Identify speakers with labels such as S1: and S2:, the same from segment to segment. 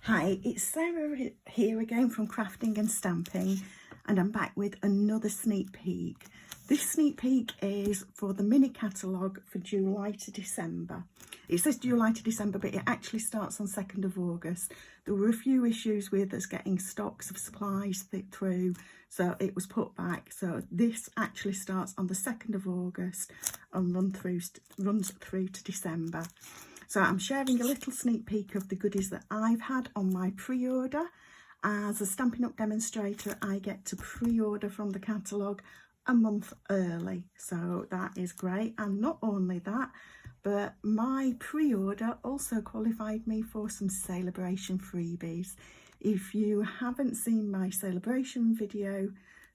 S1: Hi, it's Sarah here again from Crafting and Stamping, and I'm back with another sneak peek. This sneak peek is for the mini catalogue for July to December. It says July to December, but it actually starts on 2nd of August. There were a few issues with us getting stocks of supplies through, so it was put back. So this actually starts on the 2nd of August and runs through to December. So I'm sharing a little sneak peek of the goodies that I've had on my pre-order. As a Stampin' Up demonstrator, I get to pre-order from the catalogue a month early. So that is great. And not only that, but my pre-order also qualified me for some Sale-a-bration freebies. If you haven't seen my Sale-a-bration video,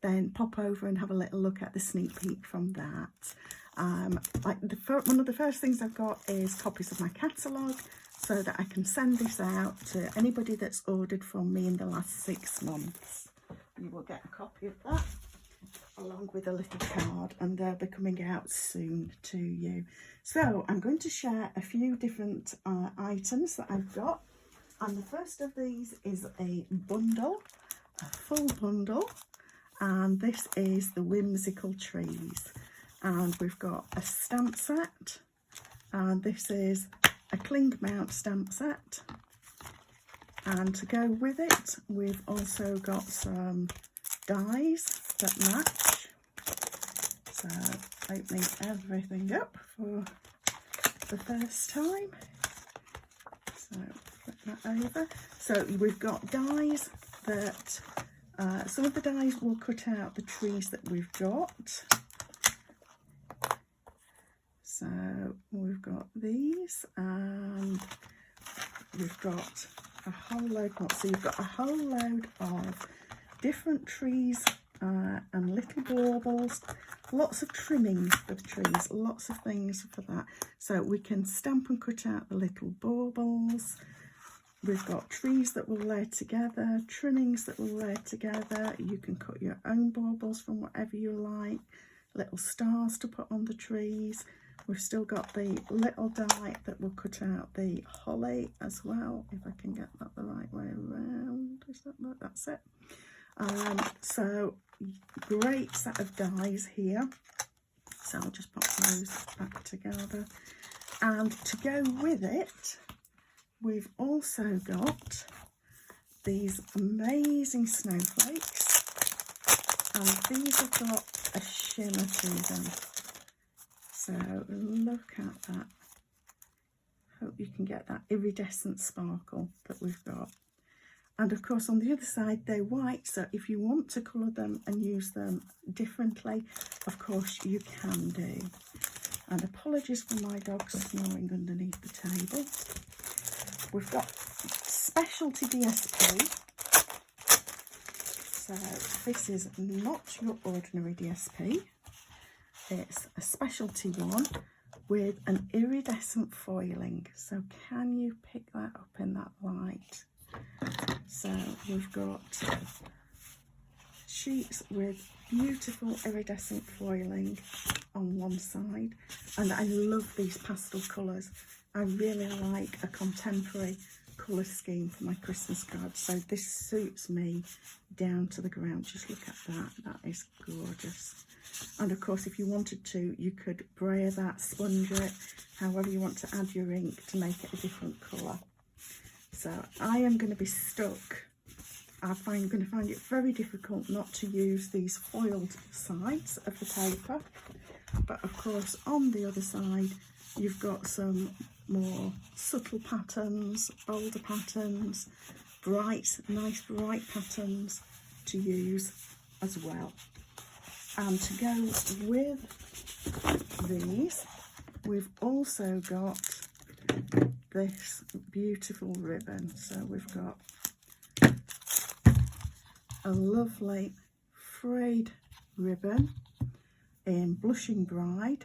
S1: then pop over and have a little look at the sneak peek from that. One of the first things I've got is copies of my catalogue so that I can send this out to anybody that's ordered from me in the last 6 months. You will get a copy of that along with a little card, and they'll be coming out soon to you. So I'm going to share a few different items that I've got, and the first of these is a bundle, a full bundle, and this is the Whimsical Trees. And we've got a stamp set, and this is a cling mount stamp set, and to go with it we've also got some dies that match. So opening everything up for the first time, so flip that over. So we've got dies that some of the dies will cut out the trees that we've got. So we've got these, and we've got a whole load more. So you've got a whole load of different trees and little baubles, lots of trimmings for the trees, lots of things for that. So we can stamp and cut out the little baubles. We've got trees that will layer together, trimmings that will layer together. You can cut your own baubles from whatever you like, little stars to put on the trees. We've still got the little die that will cut out the holly as well, if I can get that the right way around. Is that right? That's it. So great set of dies here. So I'll just pop those back together. And to go with it, we've also got these amazing snowflakes. And these have got a shimmer to them. So look at that. Hope you can get that iridescent sparkle that we've got. And of course on the other side they're white, so if you want to colour them and use them differently, of course you can do. And apologies for my dog snoring underneath the table. We've got specialty DSP. So this is not your ordinary DSP. It's a specialty one with an iridescent foiling. So can you pick that up in that light? So we've got sheets with beautiful iridescent foiling on one side. And I love these pastel colours. I really like a contemporary colour scheme for my Christmas cards. So this suits me down to the ground. Just look at that. That is gorgeous. And of course, if you wanted to, you could brayer that, sponge it, however you want to add your ink to make it a different colour. So I am going to be stuck. I'm going to find it very difficult not to use these foiled sides of the paper. But of course, on the other side, you've got some more subtle patterns, bolder patterns, bright, nice bright patterns to use as well. And to go with these, we've also got this beautiful ribbon. So we've got a lovely frayed ribbon in Blushing Bride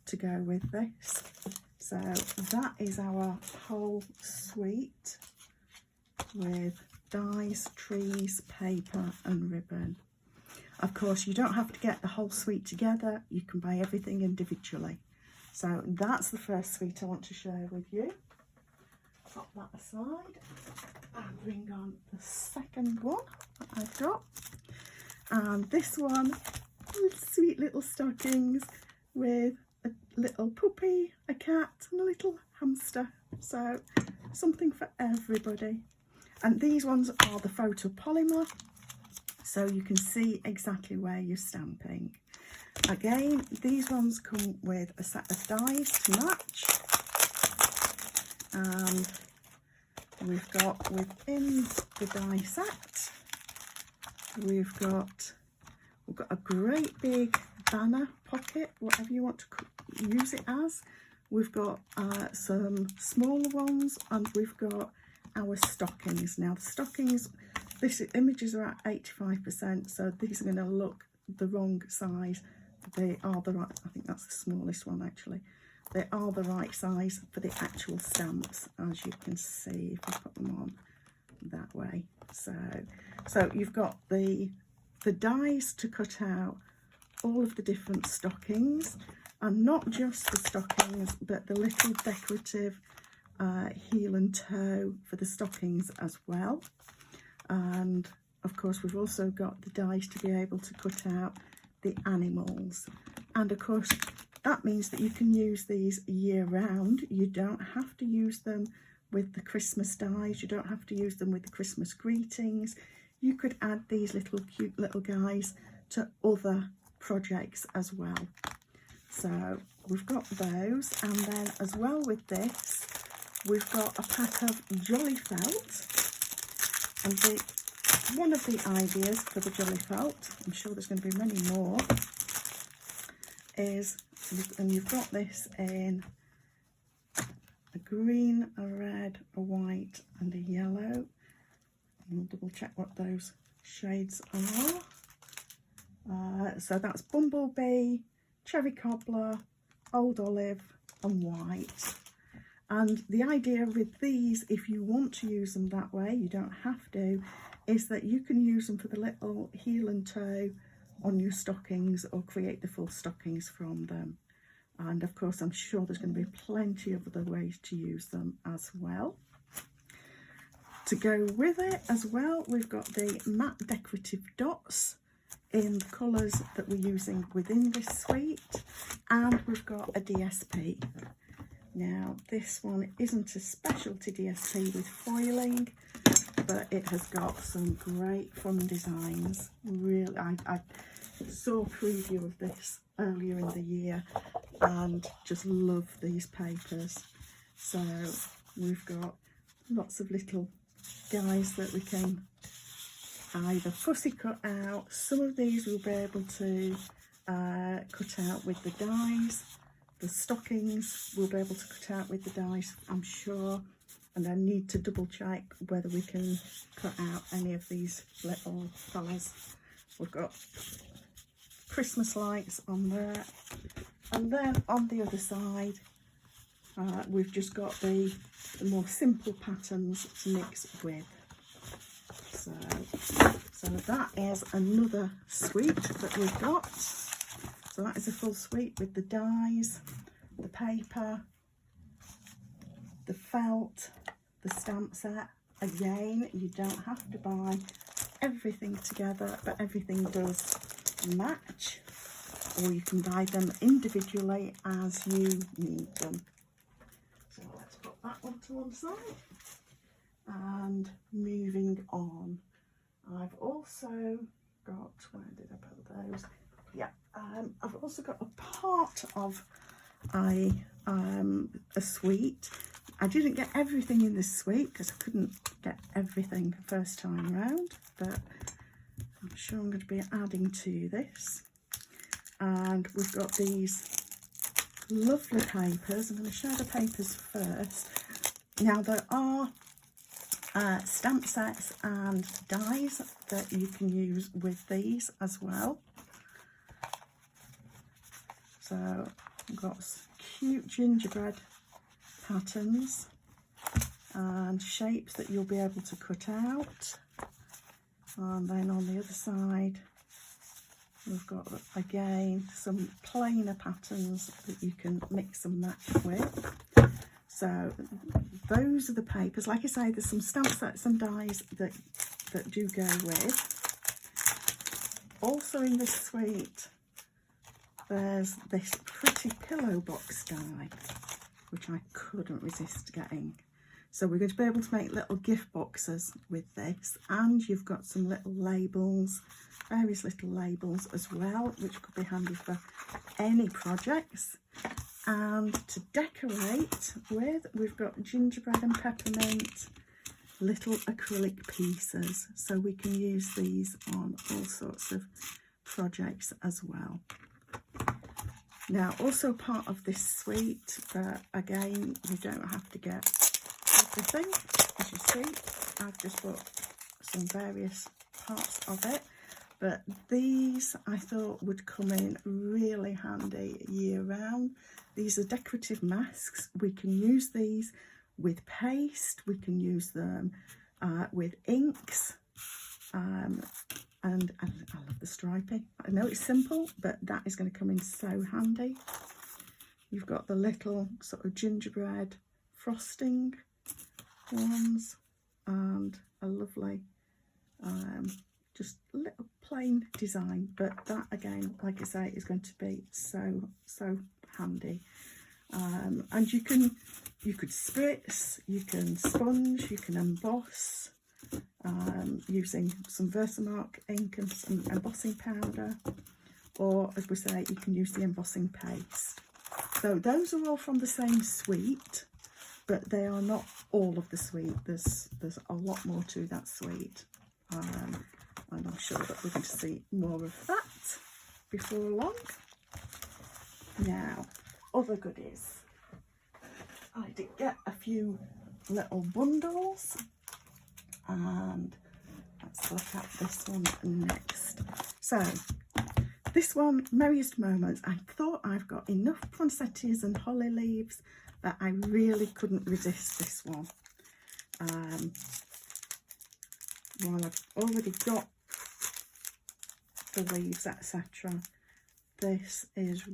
S1: to go with this. So that is our whole suite with dies, trees, paper and ribbon. Of course, you don't have to get the whole suite together. You can buy everything individually. So that's the first suite I want to share with you. pop that aside and bring on the second one that I've got. And this one, sweet little stockings with a little puppy, a cat and a little hamster. So something for everybody. And these ones are the photopolymer, so you can see exactly where you're stamping. Again, these ones come with a set of dies to match. And we've got within the die set, we've got a great big banner pocket, whatever you want to use it as. We've got some smaller ones, and we've got our stockings. Now the stockings, this images are at 85%, so these are going to look the wrong size. They are the right, I think that's the smallest one actually. They are the right size for the actual stamps, as you can see if we put them on that way. So you've got the dies to cut out all of the different stockings, and not just the stockings but the little decorative heel and toe for the stockings as well. And of course we've also got the dies to be able to cut out the animals, and of course that means that you can use these year round. You don't have to use them with the Christmas dies, you don't have to use them with the Christmas greetings. You could add these little cute little guys to other projects as well. So we've got those, and then as well with this we've got a pack of Jolly Felt. And one of the ideas for the Jolly Felt, I'm sure there's going to be many more, is, and you've got this in a green, a red, a white and a yellow. And we'll double check what those shades are. So that's Bumblebee, Cherry Cobbler, Old Olive and White. And the idea with these, if you want to use them that way, you don't have to, is that you can use them for the little heel and toe on your stockings, or create the full stockings from them. And of course I'm sure there's going to be plenty of other ways to use them as well. To go with it as well, we've got the matte decorative dots in the colours that we're using within this suite, and we've got a DSP. Now this one isn't a specialty DSP with foiling, but it has got some great fun designs. Really, I saw a preview of this earlier in the year and just love these papers. So we've got lots of little guys that we can either fussy cut out. Some of these we'll be able to cut out with the dies. The stockings we'll be able to cut out with the dies, I'm sure. And I need to double check whether we can cut out any of these little fellas. We've got Christmas lights on there, and then on the other side we've just got the more simple patterns to mix with. So that is another suite that we've got. So that is a full suite with the dies, the paper, the felt, the stamp set. Again, you don't have to buy everything together, but everything does match, or you can buy them individually as you need them. So let's put that one to one side, and moving on, I've also got, where did I put those? Yeah, I've also got a part of a suite. I didn't get everything in this suite because I couldn't get everything first time round, but I'm sure I'm going to be adding to this. And we've got these lovely papers. I'm going to show the papers first. Now there are stamp sets and dies that you can use with these as well. So I've got cute gingerbread patterns and shapes that you'll be able to cut out. And then on the other side we've got again some plainer patterns that you can mix and match with. So those are the papers. Like I say, there's some stamp sets and dies that do go with. Also in this suite, there's this pretty pillow box die, which I couldn't resist getting. So we're going to be able to make little gift boxes with this, and you've got some little labels, various little labels as well, which could be handy for any projects. And to decorate with, we've got gingerbread and peppermint little acrylic pieces, so we can use these on all sorts of projects as well. Now, also part of this suite, but again, you don't have to get everything. As you see, I've just bought some various parts of it, but these I thought would come in really handy year round. These are decorative masks. We can use these with paste, we can use them with inks, and I love the striping. I know it's simple, but that is going to come in so handy. You've got the little sort of gingerbread frosting ones, and a lovely just little plain design, but that again, like I say, is going to be so handy. And you could spritz, you can sponge, you can emboss using some Versamark ink and some embossing powder, or as we say, you can use the embossing paste. So those are all from the same suite, but they are not all of the suite. There's a lot more to that suite, and I'm sure that we're going to see more of that before long. Now, other goodies. I did get a few little bundles, and let's look at this one next. So this one, Merrist Moments. I thought I've got enough poinsettias and holly leaves that I really couldn't resist this one. While I've already got the leaves, etc., this is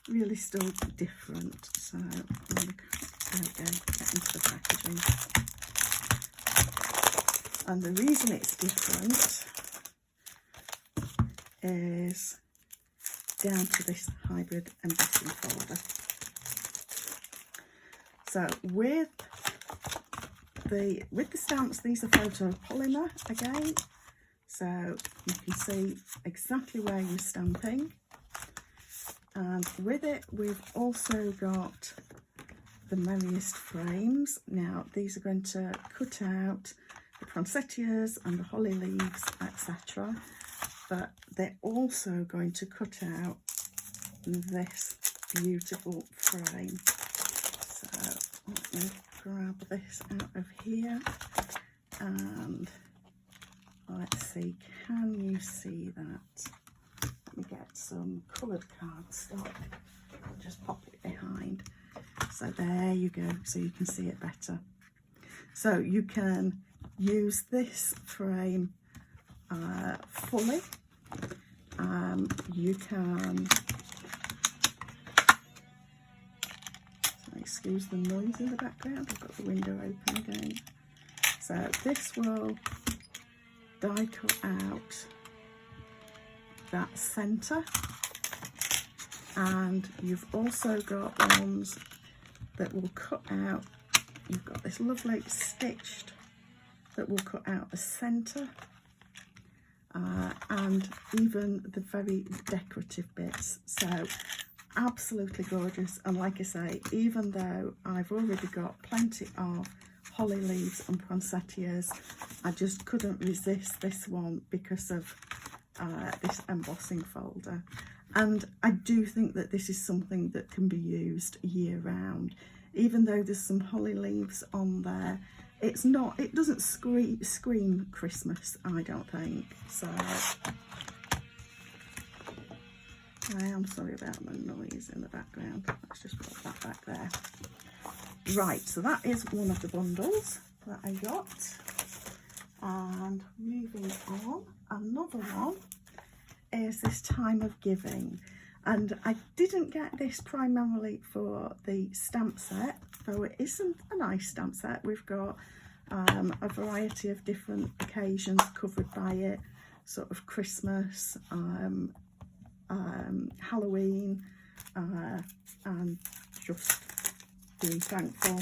S1: really still different. So I'm going to get into the packaging. And the reason it's different is down to this hybrid embossing folder. So with the stamps, these are photopolymer again, so you can see exactly where you're stamping. And with it, we've also got the Merrist frames. Now, these are going to cut out the poinsettias and the holly leaves, etc. But they're also going to cut out this beautiful frame. So let me grab this out of here, and let's see, can you see that? Let me get some coloured cardstock, I'll just pop it behind. So there you go, so you can see it better. So you can use this frame fully. You can, excuse the noise in the background, I've got the window open again. So this will die cut out that centre, and you've also got ones that will cut out, you've got this lovely stitched that will cut out the centre, and even the very decorative bits. So absolutely gorgeous. And like I say, even though I've already got plenty of holly leaves and poinsettias, I just couldn't resist this one because of this embossing folder. And I do think that this is something that can be used year round. Even though there's some holly leaves on there, it's not, it doesn't scream Christmas, I don't think. So I am sorry about the noise in the background. Let's just put that back there. Right, so that is one of the bundles that I got. And moving on, another one is this time of giving. And I didn't get this primarily for the stamp set, though it isn't a nice stamp set. We've got a variety of different occasions covered by it, sort of Christmas, Halloween, and just being thankful.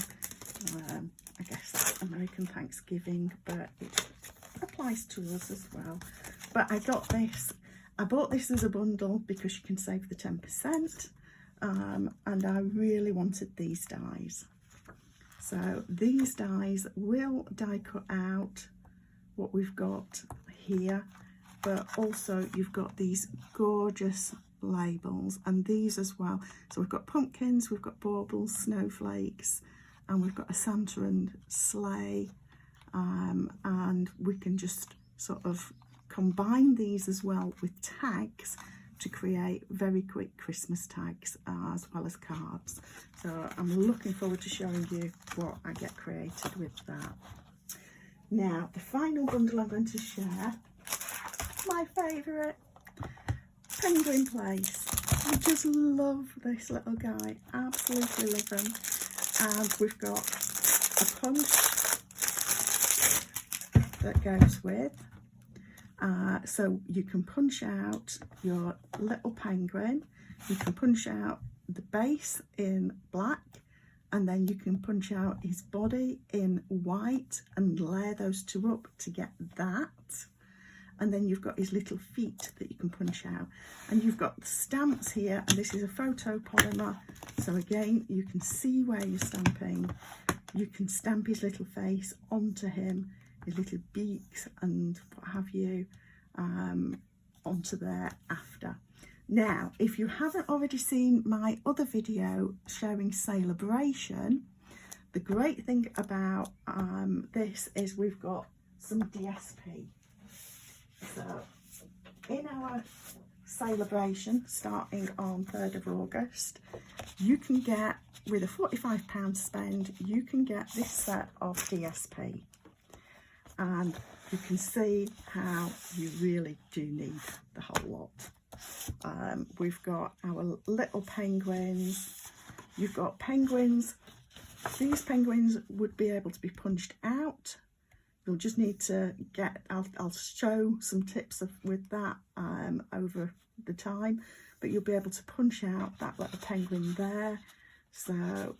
S1: I guess that's American Thanksgiving, but it applies to us as well. But I got this, I bought this as a bundle because you can save the 10%, and I really wanted these dies. So these dies will die cut out what we've got here, but also you've got these gorgeous labels, and these as well. So we've got pumpkins, we've got baubles, snowflakes, and we've got a Santa and sleigh, and we can just sort of combine these as well with tags to create very quick Christmas tags, as well as cards. So I'm looking forward to showing you what I get created with that. Now the final bundle I'm going to share, my favourite, Penguin Place. I just love this little guy, absolutely love him. And we've got a punch that goes with, so you can punch out your little penguin, you can punch out the base in black, and then you can punch out his body in white and layer those two up to get that. And then you've got his little feet that you can punch out, and you've got the stamps here, and this is a photopolymer, so again you can see where you're stamping. You can stamp his little face onto him, his little beaks and what have you, onto there after. Now if you haven't already seen my other video showing Sale-a-bration, the great thing about this is we've got some DSP. So in our Sale-a-bration starting on 3rd of August, you can get, with a £45 spend, you can get this set of DSP, and you can see how you really do need the whole lot. We've got our little penguins, you've got penguins. These penguins would be able to be punched out. You'll just need to get, I'll show some tips with that over the time, but you'll be able to punch out that little penguin there, so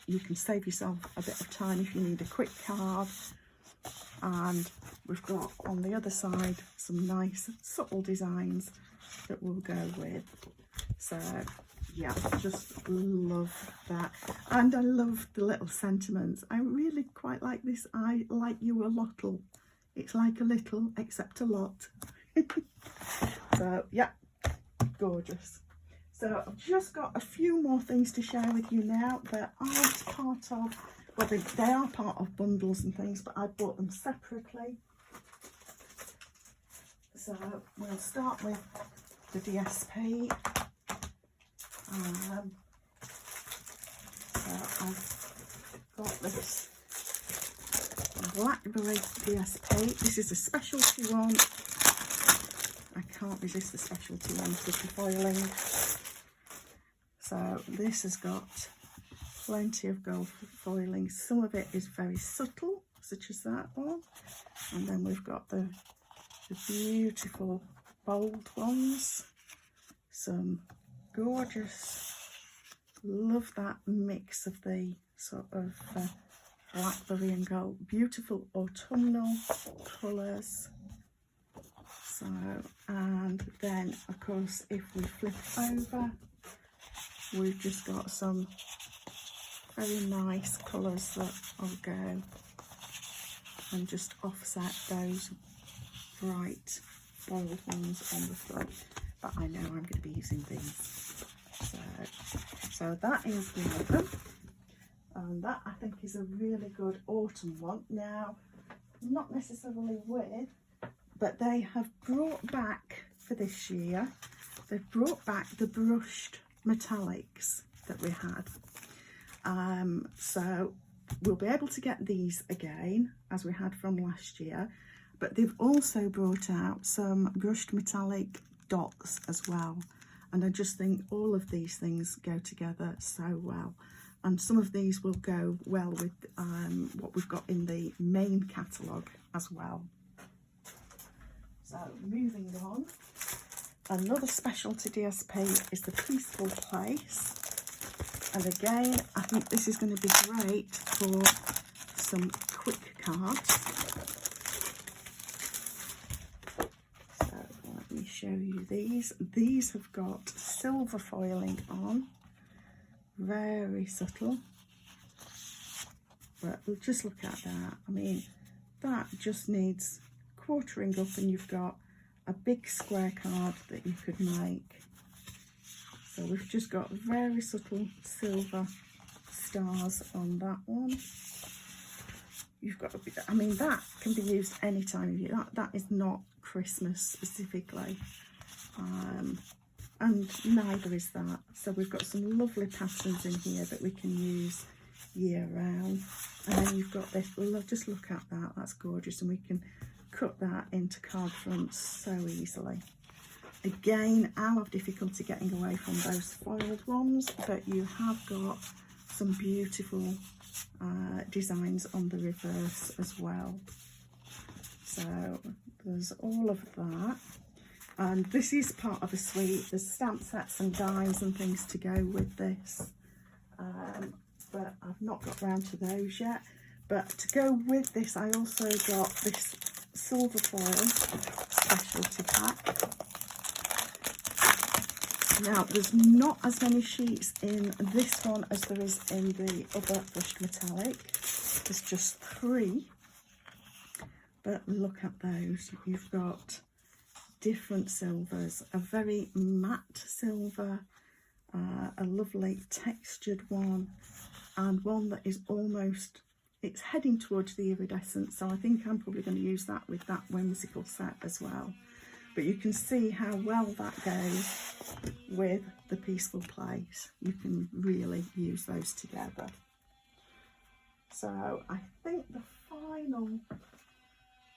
S1: you can save yourself a bit of time if you need a quick card. And we've got on the other side some nice subtle designs that will go with. So yeah, just love that. And I love the little sentiments. I really quite like this. I like you a lot'll. It's like a little except a lot. So yeah, gorgeous. So I've just got a few more things to share with you now that aren't part of, well, they are part of bundles and things, but I bought them separately. So we'll start with the DSP. So I've got this Blackberry DSP. This is a specialty one. I can't resist the specialty ones with the foiling. So this has got plenty of gold foiling. Some of it is very subtle, such as that one. And then we've got the beautiful bold ones. Some gorgeous, love that mix of the sort of blackberry and gold, beautiful autumnal colours. So, and then of course if we flip over, we've just got some very nice colours that will go and just offset those bright bold ones on the front. But I know I'm going to be using these. So that is one of them, and that I think is a really good autumn one. Now, not necessarily with, but they have brought back for this year, they've brought back the brushed metallics that we had. So we'll be able to get these again as we had from last year, but they've also brought out some brushed metallic dots as well, and I just think all of these things go together so well. And some of these will go well with what we've got in the main catalogue as well. So moving on, another specialty DSP is the Peaceful Place. And again, I think this is going to be great for some quick cards. So let me show you these. These have got silver foiling on. Very subtle, but just look at that. I mean, that just needs quartering up and you've got a big square card that you could make. So we've just got very subtle silver stars on that one. You've got, I mean, that can be used any time of year. That is not Christmas specifically. And neither is that. So we've got some lovely patterns in here that we can use year round. And then you've got this, just look at that, that's gorgeous. And we can cut that into card fronts so easily. Again, I'll have difficulty getting away from those foiled ones, but you have got some beautiful designs on the reverse as well. So there's all of that. And this is part of a suite. There's stamp sets and dies and things to go with this. But I've not got round to those yet. But to go with this, I also got this silver foil specialty pack. Now, there's not as many sheets in this one as there is in the other brushed metallic. There's just 3. But look at those. You've got different silvers, a very matte silver, a lovely textured one, and one that is almost, it's heading towards the iridescent, so I think I'm probably going to use that with that whimsical set as well. But you can see how well that goes with the Peaceful Place. You can really use those together. So I think the final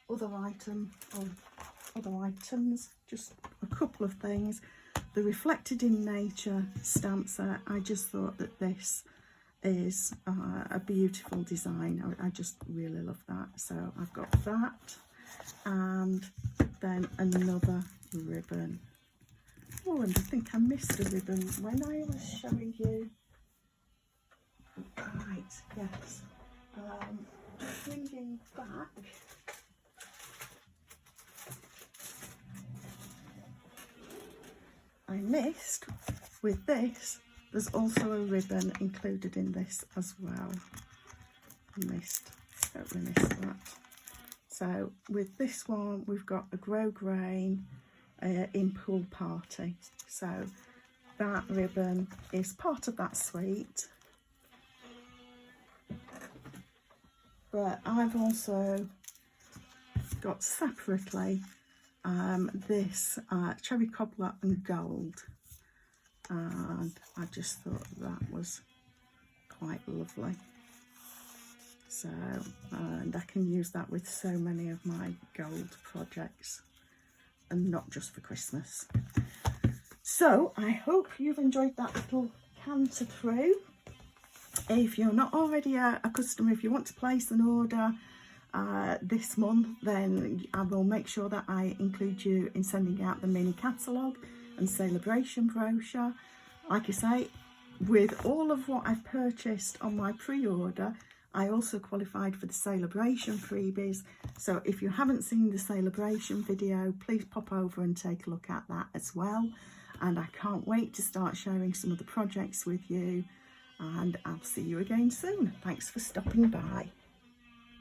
S1: other items, just a couple of things. The Reflected in Nature stamp set, I just thought that this is a beautiful design. I just really love that. So I've got that, and then another ribbon. Oh, and I think I missed a ribbon when I was showing you. Right, yes. Bringing back. I missed with this, there's also a ribbon included in this as well. Totally missed that. So with this one, we've got a grosgrain in Pool Party. So that ribbon is part of that suite. But I've also got separately this cherry cobbler and gold, and I just thought that was quite lovely. So, and I can use that with so many of my gold projects, and not just for Christmas. So I hope you've enjoyed that little canter through. If you're not already a customer, if you want to place an order this month, then I will make sure that I include you in sending out the mini catalogue and Sale-a-bration brochure. Like I say, with all of what I've purchased on my pre-order, I also qualified for the Sale-a-bration freebies. So if you haven't seen the Sale-a-bration video, please pop over and take a look at that as well. And I can't wait to start sharing some of the projects with you. And I'll see you again soon. Thanks for stopping by.